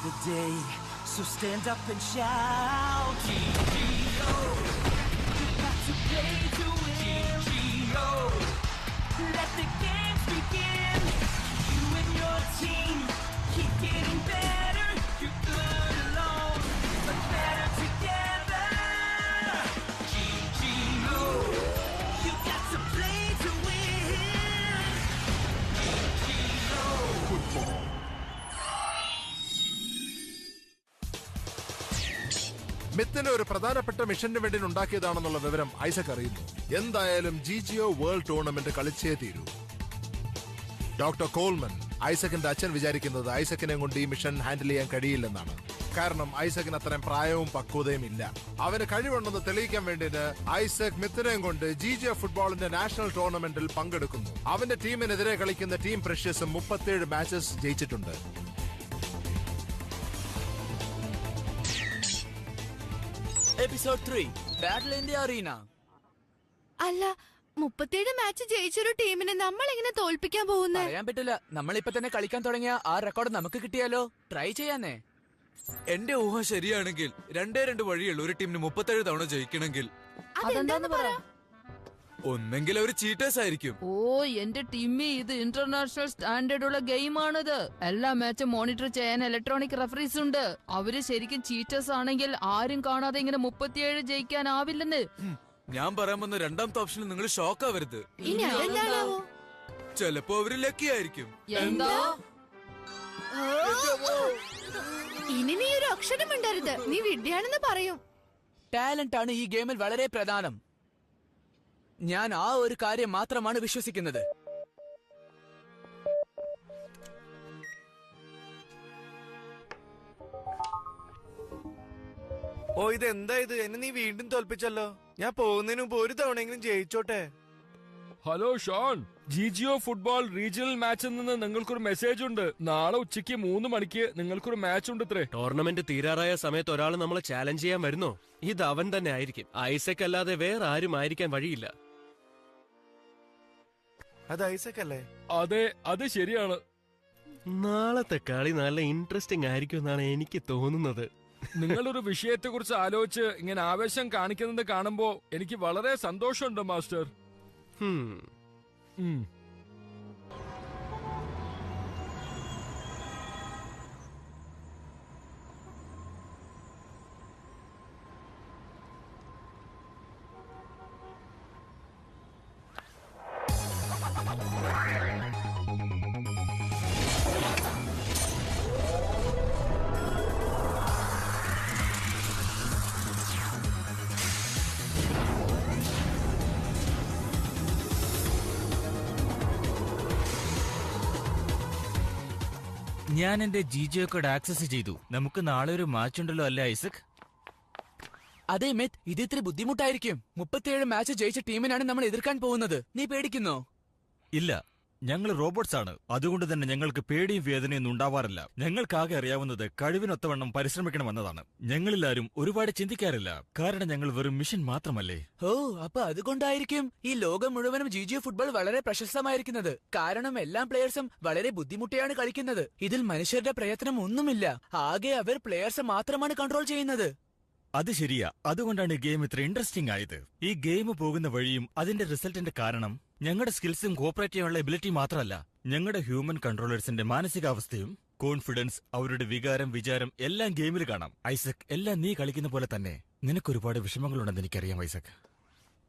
the day, so stand up and shout. GGO, you got to play to win. GGO, let the games begin. You and your team keep getting better. You're good alone, but better together. GGO, you got to play to win. GGO. Football. മിത്തിന് ഒരു പ്രധാനപ്പെട്ട മിഷന് വേണ്ടി ഉണ്ടാക്കിയതാണെന്നുള്ള വിവരം ഐസക് അറിയുന്നു. എന്തായാലും GGO world tournament കളിച്ചേ തീരൂ. Doctor Coleman, ഐസക്കിന്റെ അച്ഛൻ, വിചാരിക്കുന്നത് ഐസക്കിനെ കൊണ്ട് ഈ മിഷൻ ഹാൻഡിൽ ചെയ്യാൻ കഴിയില്ലെന്നാണ്. കാരണം ഐസക്കിന് അത്രയും പ്രായവും പക്വതയും ഇല്ല. അവന് കഴിവുണ്ടെന്ന് തെളിയിക്കാൻ വേണ്ടിയിട്ട് ഐസക് മിത്തിനെയും കൊണ്ട് GGO ഫുട്ബോളിന്റെ നാഷണൽ ടൂർണമെന്റിൽ പങ്കെടുക്കുന്നു. അവന്റെ ടീമിനെതിരെ കളിക്കുന്ന team പ്രഷ്യസും 37 matches ജയിച്ചിട്ടുണ്ട്. Episode 3 Battle in the Arena. അല്ല, 37 മാച്ച് ജയിച്ചൊരു ടീമിനെ നമ്മൾ എങ്ങനെ തോൽപ്പിക്കാൻ പോകുന്നത്? പറയാൻ പറ്റില്ല. നമ്മളിപ്പോ തന്നെ കളിക്കാൻ തുടങ്ങിയ ആ റെക്കോർഡ് നമുക്ക് കിട്ടിയാലോ? ട്രൈ ചെയ്യാന്നേ. എന്റെ ഊഹം ശരിയാണെങ്കിൽ 2 വഴിയുള്ളൂ ഒരു ടീമിന് 37 തവണ ജയിക്കണമെങ്കിൽ. അതെന്താന്ന് പറ. ഒന്നെങ്കിൽ അവര് ചീറ്റേഴ്സ് ആയിരിക്കും. ഓ, എന്റെ ടീമി, ഇത് ഇന്റർനാഷണൽ സ്റ്റാൻഡേർഡ് ഉള്ള ഗെയിമാണിത്. എല്ലാ മാച്ചും മോണിറ്റർ ചെയ്യാൻ ഇലക്ട്രോണിക് റഫറീസ് ഉണ്ട്. അവര് ശരിക്കും ചീറ്റേഴ്സ് ആണെങ്കിൽ ആരും കാണാതെ ഇങ്ങനെ 37 ജയിക്കാനാവില്ലെന്ന്. ഞാൻ പറയാൻ വന്ന രണ്ടാമത്തെ ഓപ്ഷനിൽ നിങ്ങൾ ഷോക്ക് ആവരുത്. ഇനി അതെന്താണാവോ? ചിലപ്പോ അവര് ലക്കി ആയിരിക്കും. എന്താ? ഇനി നീ ഒരു അക്ഷരം മിണ്ടരുത്. നീ വിഡ്ഢിയാണെന്ന് പറയും. ടാലന്റ് ആണ് ഈ ഗെയിമിൽ വളരെ പ്രധാനം. ഞാൻ ആ ഒരു കാര്യം മാത്രമാണ് വിശ്വസിക്കുന്നത്. ഓ, ഇതെന്താ ഇത്? എന്നെ നീ വീണ്ടും തോൽപ്പിച്ചല്ലോ. ഞാൻ പോകുന്നതിന് മുമ്പ് ഒരു തവണയെങ്കിലും ജയിച്ചോട്ടെ. Hello Shaun, GGO football regional മാച്ചിൽ നിന്ന് നിങ്ങൾക്കൊരു മെസ്സേജ് ഉണ്ട്. നാളെ ഉച്ചയ്ക്ക് 3 മണിക്ക് നിങ്ങൾക്കൊരു മാച്ച് ഉണ്ട്. ടൂർണമെന്റ് തീരാറായ സമയത്ത് ഒരാൾ നമ്മളെ ചാലഞ്ച് ചെയ്യാൻ വരുന്നോ? ഇത് അവൻ തന്നെ ആയിരിക്കും. ഐസക് അല്ലാതെ വേറെ ആരും ആയിരിക്കാൻ വഴിയില്ല. അത് ഐസക് അല്ലേ? അതെ, അത് ശരിയാണ്. നാളത്തെ കളി നല്ല ഇൻട്രസ്റ്റിംഗ് ആയിരിക്കും എന്നാണ് എനിക്ക് തോന്നുന്നത്. നിങ്ങളൊരു വിഷയത്തെ കുറിച്ച് ആലോചിച്ച് ഇങ്ങനെ ആവേശം കാണിക്കുന്നത് കാണുമ്പോ എനിക്ക് വളരെ സന്തോഷമുണ്ട് മാസ്റ്റർ. ഞാൻ എന്റെ GGO കോഡ് ആക്സസ് ചെയ്തു. നമുക്ക് നാളെ ഒരു മാച്ച് ഉണ്ടല്ലോ അല്ലേ ഐസക്? അതെ മിത്ത്, ഇത് ഇത്തിരി ബുദ്ധിമുട്ടായിരിക്കും. 37 മാച്ച് ജയിച്ച ടീമിനാണ് നമ്മൾ എതിർക്കാൻ പോകുന്നത്. നീ പേടിക്കുന്നോ? ഇല്ല, ഞങ്ങൾ റോബോട്ട്സ് ആണ്. അതുകൊണ്ട് തന്നെ ഞങ്ങൾക്ക് പേടിയും വേദനയൊന്നും ഉണ്ടാവാറില്ല. ഞങ്ങൾക്കാകെ അറിയാവുന്നത് കഴിവിനൊത്തവണ്ണം പരിശ്രമിക്കണമെന്നതാണ്. ഞങ്ങളിലാരും ഒരുപാട് ചിന്തിക്കാറില്ല, കാരണം ഞങ്ങൾ വെറും മിഷൻ മാത്രമല്ലേ. ഓ, അപ്പൊ അതുകൊണ്ടായിരിക്കും ഈ ലോകം മുഴുവനും GGO ഫുട്ബോൾ വളരെ പ്രശസ്തമായിരിക്കുന്നത്. കാരണം എല്ലാ പ്ലേയേഴ്സും വളരെ ബുദ്ധിമുട്ടിയാണ് കളിക്കുന്നത്. ഇതിൽ മനുഷ്യരുടെ പ്രയത്നം ഒന്നുമില്ല. ആകെ അവർ പ്ലേയേഴ്സ് മാത്രമാണ് കൺട്രോൾ ചെയ്യുന്നത്. അത് ശരിയാ. അതുകൊണ്ടാണ് ഈ ഗെയിം ഇത്ര ഇൻട്രസ്റ്റിംഗ് ആയത്. ഈ ഗെയിം പോകുന്ന വഴിയും അതിന്റെ റിസൾട്ടിന്റെ കാരണം ഞങ്ങളുടെ സ്കിൽസും കോപ്പറേറ്റ് ചെയ്യാനുള്ള എബിലിറ്റി മാത്രമല്ല, ഞങ്ങളുടെ ഹ്യൂമൻ കൺട്രോളേഴ്സിന്റെ മാനസികാവസ്ഥയും കോൺഫിഡൻസ്, അവരുടെ വികാരം, വിചാരം എല്ലാം ഗെയിമിൽ കാണാം. ഐസക്, എല്ലാം നീ കളിക്കുന്ന പോലെ തന്നെ നിനക്കൊരുപാട് വിഷമങ്ങളുണ്ടെന്ന് എനിക്കറിയാം ഐസക്.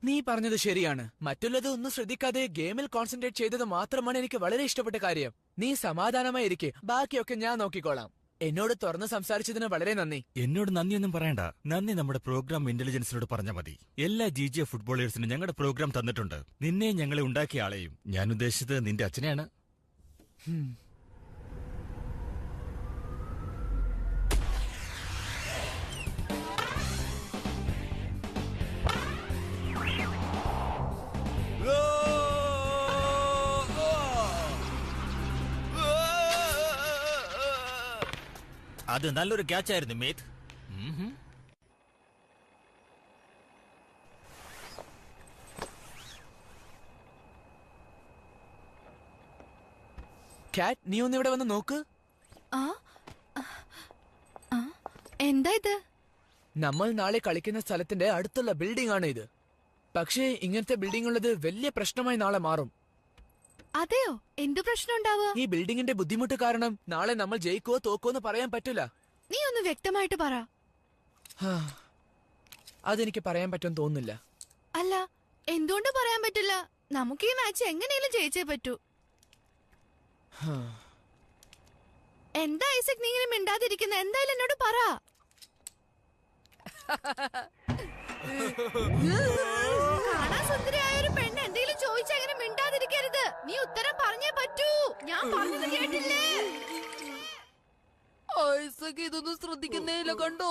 നീ പറഞ്ഞത് ശരിയാണ്. മറ്റുള്ളത് ഒന്നും ശ്രദ്ധിക്കാതെ ഗെയിമിൽ കോൺസെൻട്രേറ്റ് ചെയ്തത് മാത്രമാണ് എനിക്ക് വളരെ ഇഷ്ടപ്പെട്ട കാര്യം. നീ സമാധാനമായിരിക്കെ, ബാക്കിയൊക്കെ ഞാൻ നോക്കിക്കോളാം. എന്നോട് തുറന്ന് സംസാരിച്ചതിന് വളരെ നന്ദി. എന്നോട് നന്ദിയൊന്നും പറയണ്ട. നന്ദി നമ്മുടെ പ്രോഗ്രാം ഇന്റലിജൻസിനോട് പറഞ്ഞാൽ മതി. എല്ലാ GGO ഫുട്ബോളേഴ്സിനും ഞങ്ങളുടെ പ്രോഗ്രാം തന്നിട്ടുണ്ട്. നിന്നെ ഞങ്ങളെ ഉണ്ടാക്കിയ ആളെയും. ഞാൻ ഉദ്ദേശിച്ചത് നിന്റെ അച്ഛനെയാണ്. അത് നല്ലൊരു ക്യാച്ചായിരുന്നു മേത്ത്. കാറ്റ്, നീ ഒന്ന് ഇവിടെ വന്ന് നോക്ക്. എന്താ ഇത്? നമ്മൾ നാളെ കളിക്കുന്ന സ്ഥലത്തിന്റെ അടുത്തുള്ള ബിൽഡിംഗ് ആണ് ഇത്. പക്ഷേ ഇങ്ങനത്തെ ബിൽഡിംഗ് ഉള്ളത് വലിയ പ്രശ്നമായി നാളെ മാറും. അതെയോ? എന്തു പ്രശ്നം ഉണ്ടാവുക? ഈ ബിൽഡിങ്ങിന്റെ ബുദ്ധിമുട്ട് കാരണം നാളെ നമ്മൾ ജയിക്കോ തോക്കോ എന്ന് പറയാൻ പറ്റില്ല. നീ ഒന്ന് വ്യക്തമായിട്ട് പറ. അതെനിക്ക് പറയാൻ പറ്റുമെന്ന് തോന്നുന്നില്ല. അല്ല, എന്തുകൊണ്ട് പറയാൻ പറ്റില്ല? നമുക്ക് ഈ മാച്ച് എങ്ങനെയും ജയിച്ചേ പറ്റൂ. എന്താ ഐസക് നീ ഇങ്ങനെ മിണ്ടാതിരിക്കുന്ന? എന്തായാലും എന്നോട് പറ. കാണാൻ സുന്ദരിയായ ഒരു പെണ്ണ് എന്തെങ്കിലും ചോദിച്ചാൽ അങ്ങനെ മിണ്ടാതിരിക്കരുത്. നീ ഉത്തരം പറഞ്ഞേ പറ്റൂ. ഞാൻ പറഞ്ഞത് കേട്ടില്ലേ? ഐസക് ഇതൊന്നും ശ്രദ്ധിക്കുന്നേയില്ല. കണ്ടോ,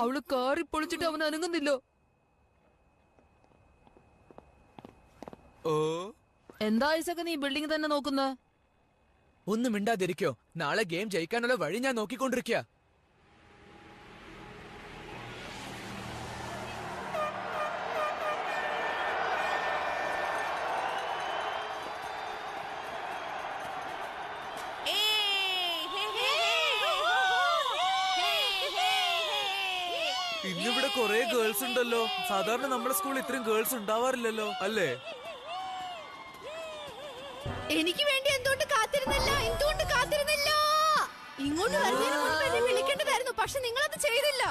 അവള് കാറി പൊളിച്ചിട്ട് അവൻ അനങ്ങുന്നില്ല. ഓ, എന്താ ഐസക് നീ ബിൽഡിംഗ് തന്നെ നോക്കുന്ന? ഒന്നും മിണ്ടാതിരിക്കോ. നാളെ ഗെയിം ജയിക്കാനുള്ള വഴി ഞാൻ നോക്കിക്കൊണ്ടിരിക്കുക. ഇന്നിവിടെ കൊറേ ഗേൾസ് ഉണ്ടല്ലോ. സാധാരണ നമ്മുടെ സ്കൂളിൽ ഇത്രയും ഗേൾസ് ഉണ്ടാവാറില്ലല്ലോ, അല്ലേ? എനിക്ക് വേണ്ടി എന്തുകൊണ്ട് കാത്തിരുന്നില്ല? ഇങ്ങോട്ട് വരുന്നതിന് മുൻപ് എന്നെ വിളിക്കേണ്ടതായിരുന്നു. പക്ഷെ നിങ്ങളത് ചെയ്തില്ല.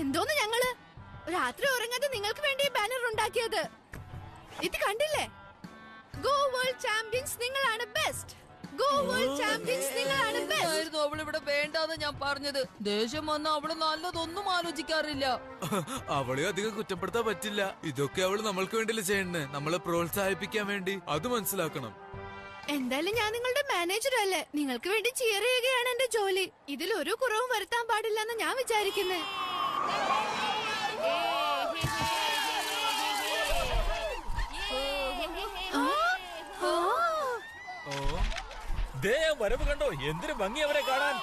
എന്തോന്ന് ഞങ്ങള് രാത്രി ഉറങ്ങാതെ നിങ്ങൾക്ക് വേണ്ടി ബാനർ ഉണ്ടാക്കിയത്? ഇത് കണ്ടില്ലേ? ഗോ വേൾഡ് ചാമ്പ്യൻസ്, നിങ്ങളാണ് ബെസ്റ്റ്. ഗോ വേൾഡ് ചാമ്പ്യൻസ്, നിങ്ങളാണ് ബെസ്റ്റ്. അവളിവിടെ വേണ്ടാന്ന് ഞാൻ പറഞ്ഞത്. ദേഷ്യം വന്ന അവള് നല്ലതൊന്നും ആലോചിക്കാറില്ല. അവളെ അധികം കുറ്റപ്പെടുത്താൻ പറ്റില്ല. ഇതൊക്കെ അവള് നമ്മൾക്ക് വേണ്ടിയല്ലേ ചെയ്യണേ, നമ്മളെ പ്രോത്സാഹിപ്പിക്കാൻ വേണ്ടി. അത് മനസ്സിലാക്കണം. എന്തായാലും ഞാൻ നിങ്ങളുടെ മാനേജർ അല്ലേ. നിങ്ങൾക്ക് വേണ്ടി ചിയർ ചെയ്യുകയാണ് എന്റെ ജോലി. ഇതിൽ ഒരു കുറവും വരുത്താൻ പാടില്ലെന്ന് ഞാൻ വിചാരിക്കുന്നത്. വരവ് കണ്ടോ, എന്തൊരു ഭംഗി അവരെ കാണാൻ.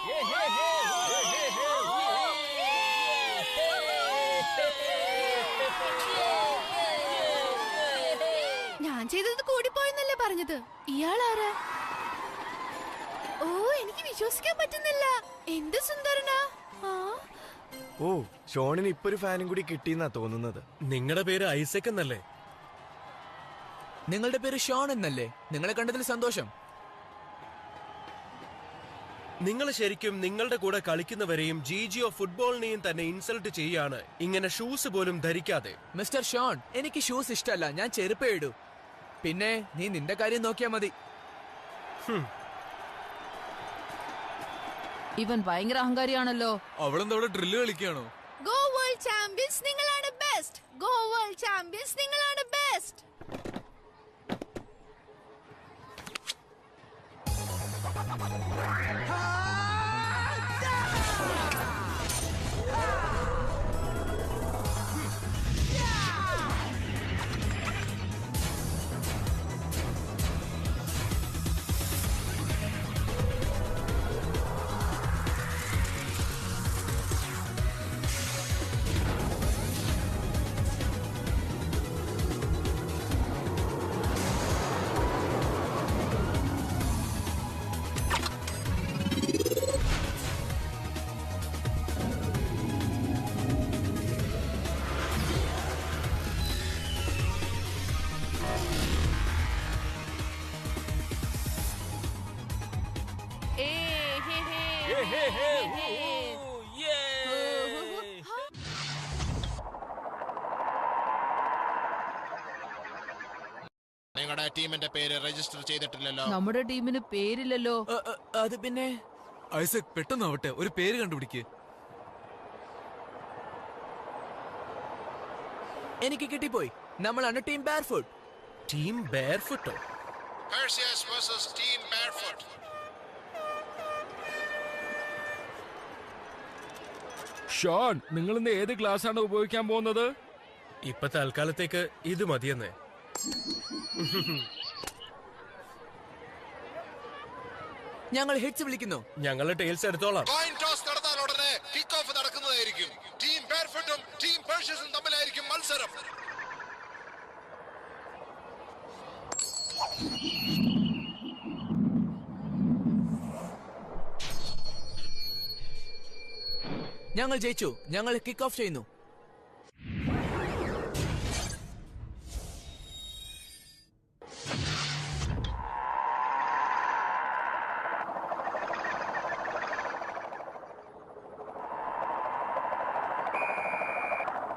ഞാൻ ചെയ്തത് കൂടിപ്പോയെന്നല്ലേ പറഞ്ഞത്? ഇയാളാരാ? ഓ, എനിക്ക് വിശ്വസിക്കാൻ പറ്റുന്നില്ല. എന്ത് സുന്ദരനാ. ഓ, ഷോണിന് ഇപ്പൊ ഒരു ഫാനും കൂടി കിട്ടിയെന്നാ തോന്നുന്നത്. നിങ്ങളുടെ പേര് ഐസക് എന്നല്ലേ? നിങ്ങളുടെ പേര് ഷോൺ എന്നല്ലേ? നിങ്ങളെ കണ്ടതിൽ സന്തോഷം. നിങ്ങൾ ശരിക്കും നിങ്ങളുടെ കൂടെ കളിക്കുന്നവരെയും ജിജിയോ ഫുട്ബോളിനെയും തന്നെ ഇൻസൾട്ട് ചെയ്യാണ്, ഇങ്ങനെ ഷൂസ് പോലും ധരിക്കാതെ. മിസ്റ്റർ ഷോൺ, എനിക്ക് ഷൂസ് ഇഷ്ടമല്ല. ഞാൻ ചെരുപ്പേ ഇടൂ. പിന്നെ നീ നിന്റെ കാര്യം നോക്കിയാ മതി. ഇവൻ ഭയങ്കര അഹങ്കാരിയാണല്ലോ. അവളെന്താ അവിടെ ഡ്രില്ല് കളിക്കുകയാണോ? ഗോ വേൾഡ് ചാമ്പ്യൻസ്, നിങ്ങളാണ് ബെസ്റ്റ്. ഗോ വേൾഡ് ചാമ്പ്യൻസ്, നിങ്ങളാണ് ബെസ്റ്റ്. നിങ്ങളുടെ ടീമിന്റെ പേര് രജിസ്റ്റർ ചെയ്തിട്ടില്ലല്ലോ. നമ്മുടെ ടീമിന് പേരില്ലല്ലോ. അത് പിന്നെ ഐസക്, പെട്ടെന്നാവട്ടെ ഒരു പേര് കണ്ടുപിടിക്ക്. എനിക്ക് കിട്ടിപ്പോയി. നമ്മളാണ് ടീം ബാർഫുട്ട്. ടീം ബാർഫുട്ടോ? Perseus versus Team Barefoot. Shaun, നിങ്ങൾ ഇന്ന് ഏത് ഗ്ലാസ് ആണ് ഉപയോഗിക്കാൻ പോകുന്നത്? ഇപ്പൊ തൽക്കാലത്തേക്ക് ഇത് മതിയെന്നേ. ഞങ്ങൾ ഹിറ്റ്സ് വിളിക്കുന്നു. ഞങ്ങള് ടൈൽസ് എടുത്തോളാം. കോയിൻ ടോസ് നടന്നാൽ ഉടനെ കിക്ക് ഓഫ് നടക്കുന്നതായിരിക്കും. ടീം ബാർഫുട്ടും ടീം പേഴ്ഷ്യസും തമ്മിലായിരിക്കും മത്സരം. ഞങ്ങൾ ജയിച്ചു. ഞങ്ങൾ കിക്ക് ഓഫ് ചെയ്യുന്നു.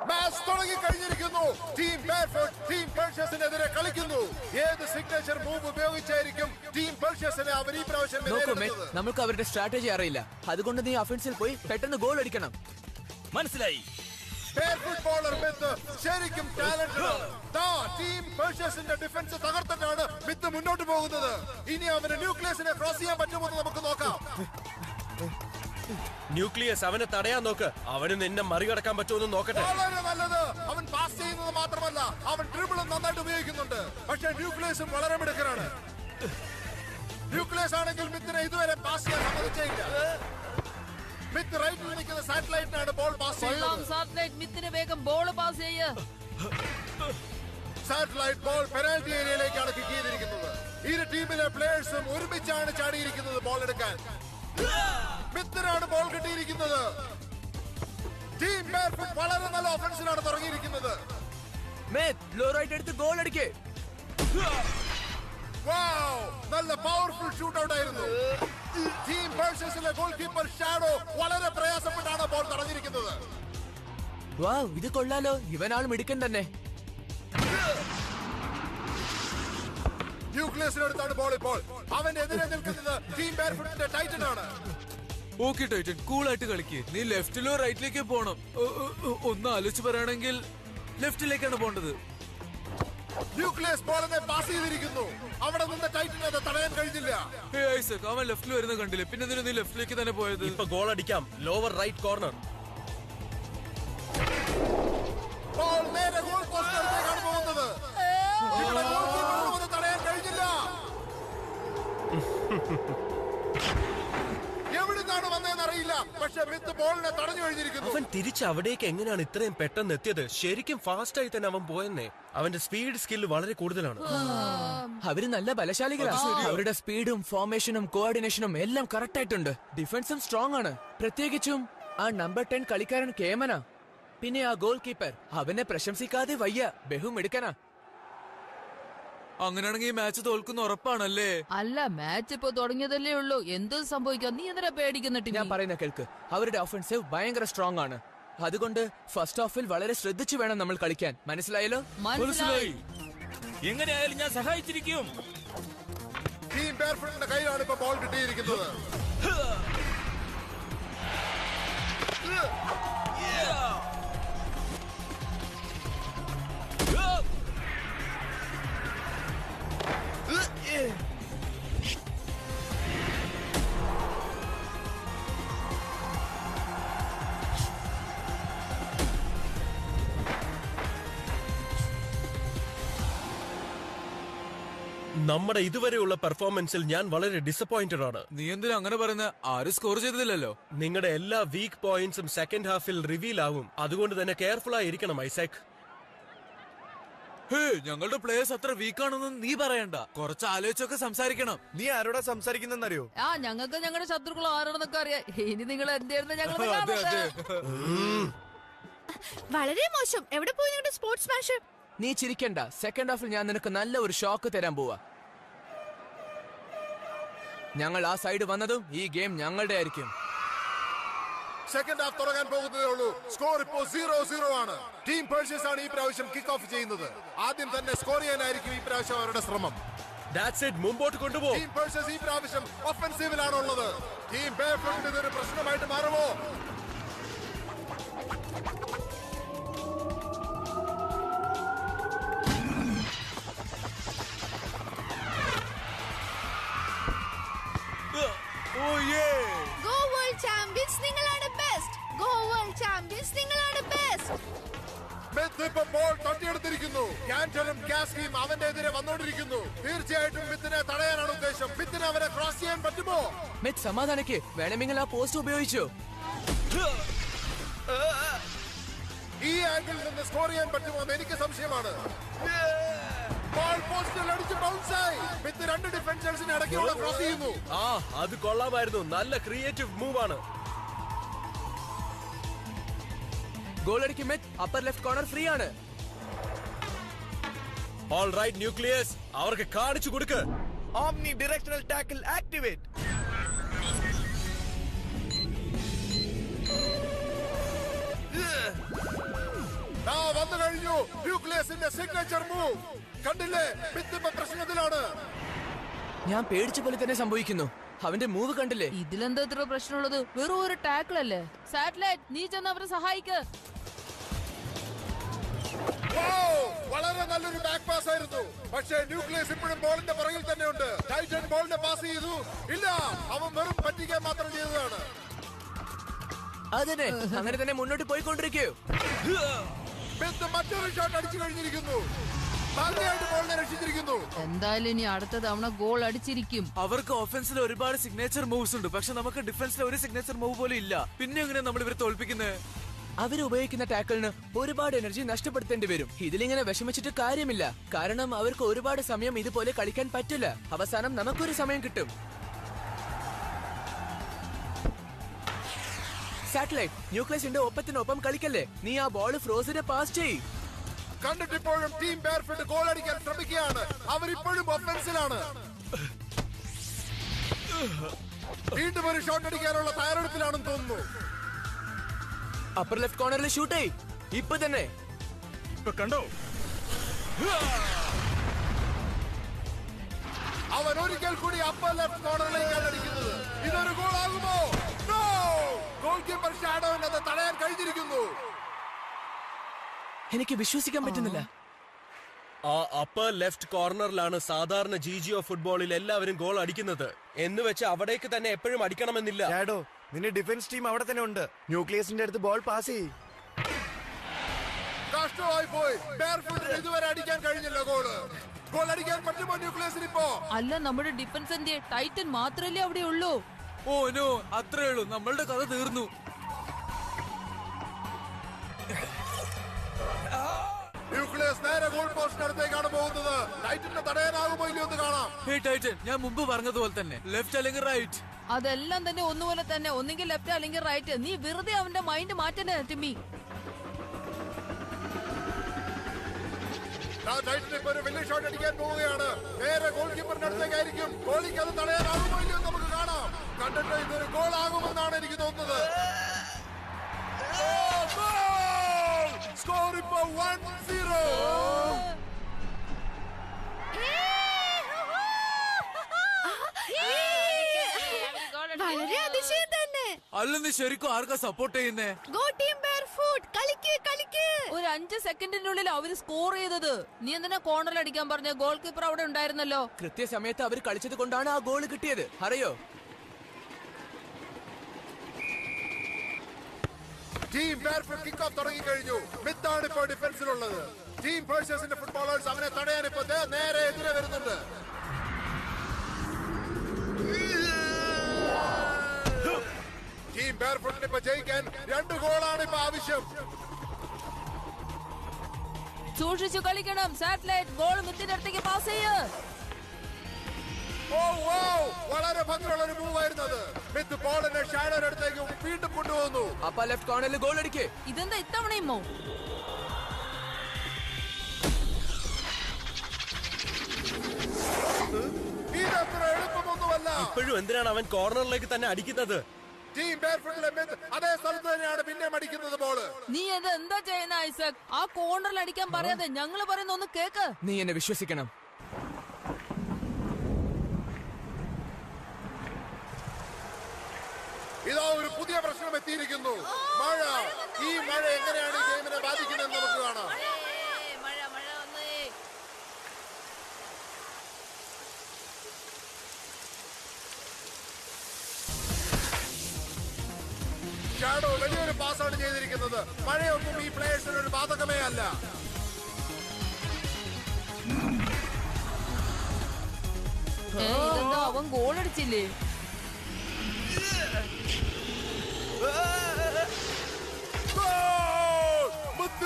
മാച്ച് തുടങ്ങി കഴിഞ്ഞിരിക്കുന്നു. ടീം ബാർഫുട്ട് ടീം പെർഷ്യസിനെതിരെ കളിക്കുന്നു. ഏത് സിഗ്നേച്ചർ മൂവ് ഉപയോഗിച്ചായിരിക്കും ടീം പെർഷ്യസിനെ അവർ ഈ പ്രാവശ്യം നേരിടുന്നത്? നമുക്ക് അവരുടെ സ്ട്രാറ്റജി അറിയില്ല. അതുകൊണ്ട് നീ ഒഫൻസിൽ പോയി പെട്ടെന്ന് ഗോൾ അടിക്കണം. മനസ്സിലായി. ബാർഫുട്ട് ബോളർ മിത്ത് ശരിക്കും ടാലന്റഡ് ആണ്. ടീം പെർഷ്യസിന്റെ ഡിഫൻസ് തകർത്തിട്ടാണ് മിത്ത് മുന്നോട്ട് പോകുന്നത്. ഇനി അവന് ന്യൂക്ലിയസിനെ ക്രോസ് ചെയ്യാൻ പറ്റുമെന്ന് നമുക്ക് നോക്കാം. ന്യൂക്ലിയസ് അവനെ തടയാൻ നോക്ക്. അവന് നിന്നെ മറികടക്കാൻ പറ്റുമെന്ന് നോക്കട്ടെ. വളരെ നല്ലത്. അവൻ പാസ് ചെയ്യുന്നത് മാത്രമല്ല, അവൻ ഡ്രിബിളും നന്നായിട്ട് ഉപയോഗിക്കുന്നുണ്ട്. പക്ഷേ ന്യൂക്ലിയസും വളരെ മിടുക്കനാണ്. ന്യൂക്ലിയസ് ആണെങ്കിൽ മിത്തിനെ ഇതുവരെ പാസ് ചെയ്യാൻ സമ്മതിച്ചില്ല. മിത്ത് റൈറ്റിൽ നിൽക്കുന്ന സാറ്റലൈറ്റിനാണ് ബോൾ പാസ് ചെയ്യുന്നത്. സാറ്റലൈറ്റ് മിത്തിന് വേഗം ബോൾ പാസ് ചെയ്യ്. സാറ്റലൈറ്റ് ബോൾ പെനാൽറ്റി ഏരിയയിലേക്കാണ് കിക്ക് ചെയ്തിരിക്കുന്നത്. ഇരു ടീമിലെ പ്ലേയേഴ്സും ഒരുമിച്ചാണ് ചാടിയിരിക്കുന്നത് ബോൾ എടുക്കാൻ. മിത്തിനാണ് ബോൾ കിട്ടിയിരിക്കുന്നത്. ടീം ബാർഫുട്ട് വളരെ നല്ല ഒഫൻസിലാണ് തുടങ്ങിയിരിക്കുന്നത്. ലോ റൈറ്റ് എടുത്ത് ഗോൾ അടിക്കേ. നല്ല പവർഫുൾ ഷൂട്ട് ഔട്ട് ആയിരുന്നു. ടീം പെർഷ്യസിലെ ഗോൾ കീപ്പർ ഷാഡോ വളരെ പ്രയാസപ്പെട്ടാണ് ബോൾ തടഞ്ഞിരിക്കുന്നത്. ഇത് കൊള്ളാലോ. ഇവനാൾ മിടുക്കൻ തന്നെ. ന്യൂക്ലിയസിനടുത്താണ് ബോൾ. ഇപ്പോൾ അവന്റെ എതിരെ നിൽക്കുന്നത് ടീം ബാർഫുട്ടിന്റെ ടൈറ്റൻ ആണ്. ഓക്കെ ടൈറ്റൻ, കൂളായിട്ട് കളിക്ക്. നീ ലെഫ്റ്റിലോ റൈറ്റിലേക്കോ പോണം. ഒന്ന് ആലോചിച്ച് പറയുകയാണെങ്കിൽ ലെഫ്റ്റിലേക്കാണ് പോണ്ടത്. ന്യൂക്ലിയസ് ബോളിനെ പാസ് ചെയ്തിരിക്കുന്നു. അവിടെ നിന്ന് ടൈറ്റൻ അത് തടയാൻ കഴിഞ്ഞില്ല. ഐസക്, അവൻ ലെഫ്റ്റിൽ വരുന്ന കണ്ടില്ലേ? പിന്നെ എന്തിനാ നീ ലെഫ്റ്റിലേക്ക് തന്നെ പോയത്? ഇപ്പൊ ഗോൾ അടിക്കാം. Lower right corner. ബോൾ നേരെ ഗോൾ പോസ്റ്റിലേക്കാണ് പോകുന്നത്. ഇവിടെ ഗോൾ കീപ്പറിനും അത് തടയാൻ കഴിഞ്ഞില്ല. എവിടുന്നാണ് വന്നതെന്ന് അറിയില്ല. പക്ഷെ മിത്ത് ബോളിനെ തടഞ്ഞു കഴിഞ്ഞിരിക്കുന്നു. അവൻ തിരിച്ച് അവിടേക്ക് എങ്ങനെയാണ് ഇത്രയും പെട്ടെന്ന് എത്തിയത്? ശരിക്കും ഫാസ്റ്റ് ആയി തന്നെ അവൻ പോയെന്നേ. അവന്റെ സ്പീഡ് സ്കില്ല് വളരെ കൂടുതലാണ്. അവര് നല്ല ബലശാലികളാണ്. അവരുടെ സ്പീഡും ഫോർമേഷനും കോർഡിനേഷനും എല്ലാം കറക്റ്റ് ആയിട്ടുണ്ട്. ഡിഫൻസും സ്ട്രോങ് ആണ്. പ്രത്യേകിച്ചും ആ നമ്പർ 10 കളിക്കാരൻ കേമന. പിന്നെ ആ ഗോൾ കീപ്പർ, അവനെ പ്രശംസിക്കാതെ വയ്യ. ബഹുമെടുക്കനാ. അങ്ങനെയാണെങ്കിൽ ഈ മാച്ച് തോൽക്കുന്ന ഉറപ്പാണല്ലേ? അല്ല, മാച്ച് ഇപ്പൊ തുടങ്ങിയതല്ലേ ഉള്ളൂ. എന്ത് സംഭവിക്കാം? നീ എന്തിനാ പേടിക്കുന്നിട്ട്? ഞാൻ പറയുന്ന കേൾക്ക്. അവരുടെ ഓഫൻസീവ് ഭയങ്കര സ്ട്രോങ് ആണ്. അതുകൊണ്ട് ഫസ്റ്റ് ഹാഫിൽ വളരെ ശ്രദ്ധിച്ചു വേണം നമ്മൾ കളിക്കാൻ. മനസ്സിലായല്ലോ? മനസ്സിലായി. എങ്ങനെയായാലും ഞാൻ സഹായിച്ചിരിക്കും. ടീം ബാർഫുട്ടിന്റെ കയ്യിലാണ് ഇപ്പൊ ബോൾ കിട്ടിയിരിക്കുന്നത്. നമ്മുടെ ഇതുവരെയുള്ള പെർഫോമൻസിൽ ഞാൻ വളരെ ഡിസപ്പോയിന്റഡ് ആണ്. നീ എന്തിനാ അങ്ങനെ പറയുന്ന? ആരും സ്കോർ ചെയ്തില്ലല്ലോ. നിങ്ങളുടെ എല്ലാ വീക്ക് പോയിന്റ്സും സെക്കൻഡ് ഹാഫിൽ റിവീൽ ആവും. അതുകൊണ്ട് തന്നെ കെയർഫുൾ ആയിരിക്കണം ഐസക്. ഞങ്ങളുടെ പ്ലേയേഴ്സ് അത്ര വീക്കാണെന്ന് നീ പറയണ്ട. കുറച്ച് ആലോചിച്ചൊക്കെ സംസാരിക്കണം. നീ ആരോടാ സംസാരിക്കുന്നറിയോ? ഞങ്ങൾക്ക് ഞങ്ങളുടെ ശത്രുക്കൾ ആരാണെന്നൊക്കെ അറിയാം. ഇനി നിങ്ങൾ എന്തായിരുന്നു ഞങ്ങൾ വളരെ മോശം. എവിടെ പോയി നിങ്ങളുടെ സ്പോർട്സ്മാൻഷിപ്പ്? നീ ചിരിക്കണ്ട. സെക്കൻഡ് ഹാഫിൽ ഞാൻ നിനക്ക് നല്ല ഒരു ഷോക്ക് തരാൻ പോവാ. ഞങ്ങൾ ആ സൈഡ് വന്നതും ഈ ഗെയിം ഞങ്ങളുടെ ആയിരിക്കും. സെക്കൻഡ് ഹാഫ് തുടങ്ങാൻ പോകുന്നതേ ഉള്ളൂ. സ്കോർ ഇപ്പോ 0-0 ആണ്. ടീം പെർഷ്യസ് ആണ് ഈ പ്രാവശ്യം കിക്ക് ഓഫ് ചെയ്യുന്നത്. ആദ്യം തന്നെ സ്കോർ ചെയ്യാനായിരിക്കും ഈ പ്രാവശ്യം അവരുടെ ശ്രമം. മുമ്പോട്ട് കൊണ്ടുപോകും. ടീം പെർഷ്യസ് ഈ പ്രാവശ്യം ഒഫൻസീവിലാണ് ഉള്ളത്. ടീം ബാർഫുട്ടിന് ഇതൊരു പ്രശ്നമായിട്ട് മാറുമോ? Go World Champions, നിങ്ങളാണ് ബെസ്റ്റ്. Go World Champions, നിങ്ങളാണ് ബെസ്റ്റ്. മിത്ത് ഇപ്പൊ ബോൾ തട്ടിയെടുത്തിരിക്കുന്നു. കാന്റലും കാസ്കിയും അവന്റെ എതിരെ വന്നോണ്ടിരിക്കുന്നു. തീർച്ചയായിട്ടും മിത്തിനെ തടയാനാണ് ഉദ്ദേശം. മിത്തിന് അവരെ ക്രോസ് ചെയ്യാൻ പറ്റുമോ? മിത്ത് സമാധാനിക്ക്. വേണമെങ്കിൽ ആ പോസ്റ്റ് ഉപയോഗിച്ചു. ഈ ആംഗിളിൽ നിന്ന് സ്കോർ ചെയ്യാൻ പറ്റുമോ എന്ന് എനിക്ക് സംശയമാണ്. ബോൾ പോസ്റ്റിൽ അടിച്ച് ബൗൺസായി. മിത്ത് രണ്ട് ഡിഫൻസേഴ്സിനെ ഇടയ്ക്കൂടെ ക്രോസ് ചെയ്യുന്നു. അത് കൊള്ളാമായിരുന്നു. നല്ല ക്രിയേറ്റീവ് മൂവ് ആണ്. ഗോൾ അടിക്കും myth. Upper left corner free ആണ്. ഓൾ റൈറ്റ് ന്യൂക്ലിയസ്, അവർക്ക് കാണിച്ചു കൊടുക്ക്. Omni directional tackle activate. വന്നു കഴിഞ്ഞു ന്യൂക്ലിയസിന്റെ സിഗ്നേച്ചർ മൂവ്. കണ്ടില്ലേ, മിത്ത് ഇപ്പൊ പ്രശ്നത്തിലാണ്. ഞാൻ പേടിച്ച പോലെ തന്നെ സംഭവിക്കുന്നു. അവന്റെ മൂവ് കണ്ടില്ലേ? ഇതിലെന്താ ഇത്ര പ്രശ്നമുള്ളത്? വെറും ഒരു ടാക്കിൾ അല്ലേ. സാറ്റലൈറ്റ്, നീ ചെന്ന് അവരെ സഹായിക്ക്. വളരെ നല്ലൊരു ബാക്ക് പാസ് ആയിരുന്നു. പക്ഷേ ന്യൂക്ലിയസ് ഇപ്പോഴും ബോളിന്റെ പുറകിൽ തന്നെ ഉണ്ട്. ടൈറ്റൻ ബോളിനെ പാസ് ചെയ്തു. ഇല്ല, അവൻ വെറും പറ്റിക്കാൻ മാത്രം ചെയ്തതാണ്. അതന്നെ, അങ്ങനെ തന്നെ മുന്നോട്ട് പോയിക്കൊണ്ടിരിക്കൂ. മറ്റൊരു ഷോട്ട് അടിച്ചു കഴിഞ്ഞിരിക്കുന്നു. ഭംഗിയായിട്ട് ബോളിനെ രക്ഷിച്ചിരിക്കുന്നു. എന്തായാലും ഇനി അടുത്ത തവണ ഗോൾ അടിച്ചിരിക്കും. അവർക്ക് ഓഫൻസിൽ ഒരുപാട് സിഗ്നേച്ചർ മൂവ്സ് ഉണ്ട്, പക്ഷെ നമുക്ക് ഡിഫൻസിൽ ഒരു സിഗ്നേച്ചർ മൂവ് പോലും ഇല്ല. പിന്നെ എങ്ങനെ നമ്മൾ ഇവരെ തോൽപ്പിക്കുന്നത്? അവര് ഉപയോഗിക്കുന്ന ടാക്കിളിന് ഒരുപാട് എനർജി നഷ്ടപ്പെടുത്തേണ്ടി വരും. ഇതിലിങ്ങനെ വിഷമിച്ചിട്ട് കാര്യമില്ല, കാരണം അവർക്ക് ഒരുപാട് സമയം ഇതുപോലെ കളിക്കാൻ പറ്റില്ല. അവസാനം നമുക്കൊരു സമയം കിട്ടും. സാറ്റലൈറ്റ്, ന്യൂക്ലിയസിന്റെ ഒപ്പത്തിനൊപ്പം കളിക്കല്ലേ. നീ ആ ബോൾ ഫ്രോസിനെ പാസ് ചെയ്. കണ്ടിട്ടിപ്പോഴും ടീം ബെയർഫുട്ട് ഗോൾ അടിക്കാൻ ശ്രമിക്കുകയാണ്. അവരിപ്പോഴും ഒഫൻസിലാണ്. വീണ്ടും ഒരു ഷോട്ട് അടിക്കാനുള്ള തയ്യാറെടുപ്പിലാണെന്ന് തോന്നുന്നു. അപ്പർ ലെഫ്റ്റ് കോർണറിൽ ഷൂട്ട് ചെയ് ഇപ്പൊ തന്നെ. കണ്ടോ, അവൻ ഒരിക്കൽ കൂടി അപ്പർ ലെഫ്റ്റ് കോർണറിലേക്കാണ് അടിക്കുന്നത്. ഇതൊരു ഗോൾ ആകുമോ? ഗോൾ കീപ്പർ ഷാഡോവിന് അത് തടയാൻ കഴിഞ്ഞിരിക്കുന്നു. എനിക്ക് വിശ്വസിക്കാൻ പറ്റുന്നില്ല. ആ അപ്പർ ലെഫ്റ്റ് കോർണറിലാണ് സാധാരണ ജിജിഒ ഫുട്ബോളിൽ എല്ലാവരും ഗോൾ അടിക്കുന്നത്. എന്ന് വെച്ച് അവിടേക്ക് തന്നെ എപ്പോഴും അടിക്കണമെന്നില്ല. ഷാഡോ, നിന്റെ ഡിഫൻസ് ടീം അവിടെ തന്നെ ഉണ്ട്. ന്യൂക്ലിയസിന്റെ അടുത്ത് ബോൾ പാസ് ചെയ്യ്. കഷ്ടമായി പോയി. ബെയർഫുട്ടിന് ഇതുവരെ അടിക്കാൻ കഴിഞ്ഞില്ല ഗോള്. ഗോൾ അടിക്കാൻ പറ്റുമോ ന്യൂക്ലിയസിന് ഇപ്പോ? അല്ല, നമ്മുടെ ഡിഫൻസിന്റെ ടൈറ്റൻ മാത്രല്ലേ അവിടെ ഉള്ളൂ. ഓ നോ, അത്രേ ഉള്ളൂ, നമ്മളുടെ കഥ തീർന്നു. ന്യൂക്ലിയസ് നേരെ ഗോൾ പോസ്റ്റിന് അടുത്തേക്കാണ് പോകുന്നത്. ടൈറ്റനെ തടയാനാകുമോ ഇല്ലയോ എന്ന് കാണാം. ഹേ ടൈറ്റൻ, ഞാൻ മുമ്പ് പറഞ്ഞതുപോലെ തന്നെ ലെഫ്റ്റ് അല്ലെങ്കിൽ റൈറ്റ്? അതെല്ലാം തന്നെ ഒന്നുപോലെ തന്നെ, ഒന്നെങ്കിൽ ലെഫ്റ്റ് അല്ലെങ്കിൽ റൈറ്റ്. നീ വെറുതെ അവന്റെ മൈൻഡ് മാറ്റണേ ടിമ്മി. ടൈറ്റൻ ഇപ്പൊ ഒരു വലിയ ഷോട്ട് അടിക്കാൻ പോവുകയാണ്. നേരെ ഗോൾ കീപ്പറിന്റെ അടുത്തേക്കായിരിക്കും. ഗോളിക്ക് അത് തടയാനാകുമോ ഇല്ലയോ നമുക്ക് കാണാം. കണ്ടിട്ട് ഇതൊരു ഗോൾ ആകുമെന്നാണ് എനിക്ക് തോന്നുന്നത്. സ്കോർ ഇപ്പൊ 1-0. വളരെ അതിശയം തന്നെ. അല്ല, നീ ശരിക്കും ആർക്കാ സപ്പോർട്ട് ചെയ്യുന്നേ? ഗോ ടീം ബെയർഫുട്ട്, കളിക്ക് കളിക്ക്. ഒരു 5 സെക്കൻഡിനുള്ളിൽ അവര് സ്കോർ ചെയ്തത്. നീ എന്തിനാ കോർണറിൽ അടിക്കാൻ പറഞ്ഞ? ഗോൾ കീപ്പർ അവിടെ ഉണ്ടായിരുന്നല്ലോ. കൃത്യസമയത്ത് അവർ കളിച്ചത് കൊണ്ടാണ് ആ ഗോൾ കിട്ടിയത്. അറിയോ? ടീം ബെയർഫുട്ട് കിക്ക് ഓഫ് തുടങ്ങി കഴിഞ്ഞു. മിത്താണ് ഇപ്പോൾ ഡിഫൻസിലുള്ളത്. ടീം പേഴ്സേഴ്സിന്റെ ഫുട്ബോളേഴ്സ് അവനെ തടയാൻ ഇപ്പൊ നേരെ എതിരെ വരുന്നുണ്ട്. ടീം ബെയർഫുട്ടിന് ഇപ്പൊ ജയിക്കാൻ 2 ഗോളാണ് ഇപ്പൊ ആവശ്യം. സൂക്ഷിച്ചു കളിക്കണം. സാറ്റലൈറ്റ്, ഗോൾ മിത്തിന്റെ അടുത്തേക്ക് പാസ് ചെയ്യ്. വളരെ ഭംഗിയുള്ള ഒരു മൂവ് ആയിരുന്നു അത്. മിത്ത് ബോളിനെ ഷാഡോയുടെ അടുത്തേക്ക് വീണ്ടും കൊണ്ടുപോകുന്നു. അപ്പ ലെഫ്റ്റ് കോർണറിൽ ഗോൾ അടിക്കേ. ഇതെന്താ ഇത്തവണയുമോ? ഇതത്ര എളുപ്പമൊന്നുമല്ല. ഇപ്പോഴും എന്തിനാണ് അവൻ കോർണറിലേക്ക് തന്നെ അടിക്കുന്നത്? ടീം ബെയർഫുട്ടിലെ മിത്ത് അതേ സ്ഥലത്ത് തന്നെയാണ് പിന്നെയും അടിക്കുന്നത് ബോള്. നീ ഇത് എന്താ ചെയ്യുന്ന ഐസക്? ആ കോർണറിൽ അടിക്കാൻ പറയാതെ ഞങ്ങള് പറയുന്ന ഒന്ന് കേക്ക്. നീ എന്നെ വിശ്വസിക്കണം. ഇതാ ഒരു പുതിയ പ്രശ്നം എത്തിയിരിക്കുന്നു. മഴ. ഈ മഴ എങ്ങനെയാണ് ഈ ഗെയിമിനെ ബാധിക്കുന്നതെന്ന് നമുക്ക് കാണാം. ഷാഡോ വലിയൊരു പാസ്സാണ് ചെയ്തിരിക്കുന്നത്. മഴയൊന്നും ഈ പ്ലേയേഴ്സിന് ഒരു ബാധകമേ അല്ല. ഇതെന്താ, അവൻ ഗോൾ അടിച്ചില്ലേ?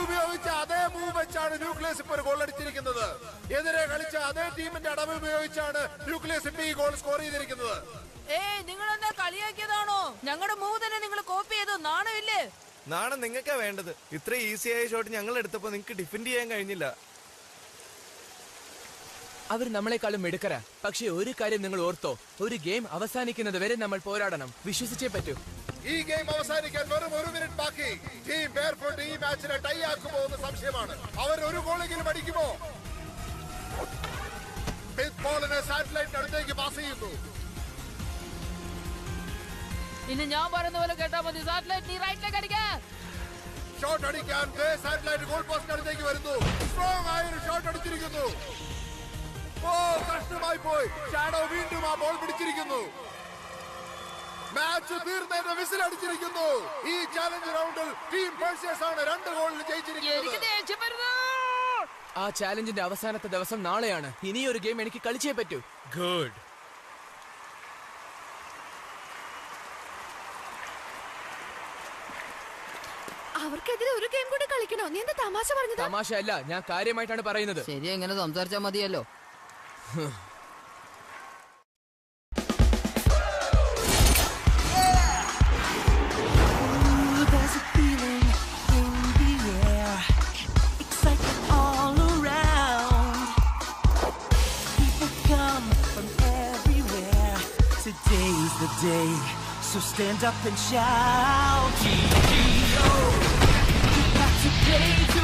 ഉപയോഗിച്ച അതേ മൂവ് വെച്ചാണ് ന്യൂക്ലിയസ് ഇപ്പോൾ ഗോൾ അടിച്ചിരിക്കുന്നത്. എതിരെ കളിച്ച അതേ ടീമിന്റെ അടവ് ഉപയോഗിച്ചാണ് ന്യൂക്ലിയസ് ഇപ്പോൾ ഈ ഗോൾ സ്കോർ ചെയ്തിരിക്കുന്നത്. നിങ്ങൾ എന്താ കളിയാക്കിയതാണോ? ഞങ്ങളുടെ മൂവ് തന്നെ നിങ്ങൾ കോപ്പി ചെയ്തു. നാണമില്ലേ? നാണം നിങ്ങൾക്കാ വേണ്ടത്. ഇത്ര ഈസി ആയ ഷോട്ട് ഞങ്ങൾ എടുത്തപ്പോ നിങ്ങൾക്ക് ഡിഫെൻഡ് ചെയ്യാൻ കഴിഞ്ഞില്ല. അവർ നമ്മളെക്കാളും മിടുക്കരാ. പക്ഷെ ഒരു കാര്യം നിങ്ങൾ ഓർത്തോ, ഒരു ഗെയിം അവസാനിക്കുന്നത് വരെ നമ്മൾ പോരാടണം. വിശ്വസിച്ചേ പറ്റൂ. ഈ ഗെയിം അവസാനിക്കാൻ വെറും 1 മിനിറ്റ് ബാക്കി. ടീം ബെയർഫുട്ട് ഈ മാച്ചിനെ ടൈ ആക്കുമോ എന്ന് സംശയമാണ്. അവർ ഒരു ഗോളെങ്കിലും അടിക്കുമോ? പിച്ച് ബോളിനെ സാറ്റലൈറ്റ് അടുത്തേക്ക് പാസ് ചെയ്യുന്നു. ഇനി ഞാൻ പറയുന്ന പോലെ കേട്ടാ മതി. സാറ്റലൈറ്റ് നീ റൈറ്റിലേക്ക് അടിക്കാ. ഷോട്ട് അടിക്കാൻ സാറ്റലൈറ്റ് ഗോൾ പോസ്റ്റ് അടുത്തേക്ക് വരുന്നു. സ്ട്രോങ് ആയ ഒരു ഷോട്ട് അടിച്ചിരിക്കുന്നു. ഓ, കഷ്ടമായി പോയി. ഷാഡോ വീണ്ടും ആ ബോൾ പിടിച്ചിരിക്കുന്നു. മാച്ച് തീർന്നതിന്റെ വിസിൽ അടിച്ചിരിക്കുന്നു. ഈ ചാലഞ്ച് റൗണ്ടിൽ ടീം പേഴ്സേഴ്സ് ആണ് 2 ഗോളിൽ ജയിച്ചിരിക്കുന്നത്. ആ ചാലഞ്ചിന്റെ അവസാനത്തെ ദിവസം നാളെയാണ്. ഇനിയൊരു ഗെയിം എനിക്ക് കളിച്ചേ പറ്റൂ. ഗുഡ്. അവർക്കെതിരെ ഒരു ഗെയിം കൂടി കളിക്കണോ? നീ എന്താ തമാശ പറഞ്ഞത്? തമാശ അല്ല, ഞാൻ കാര്യമായിട്ടാണ് പറയുന്നത്. ശരി, എങ്ങനെ സംസാരിച്ചാ മതിയല്ലോ. There's a feeling in the air, excitement all around. People come from everywhere. Today's the day, so stand up and shout. G-G-O, you got to play.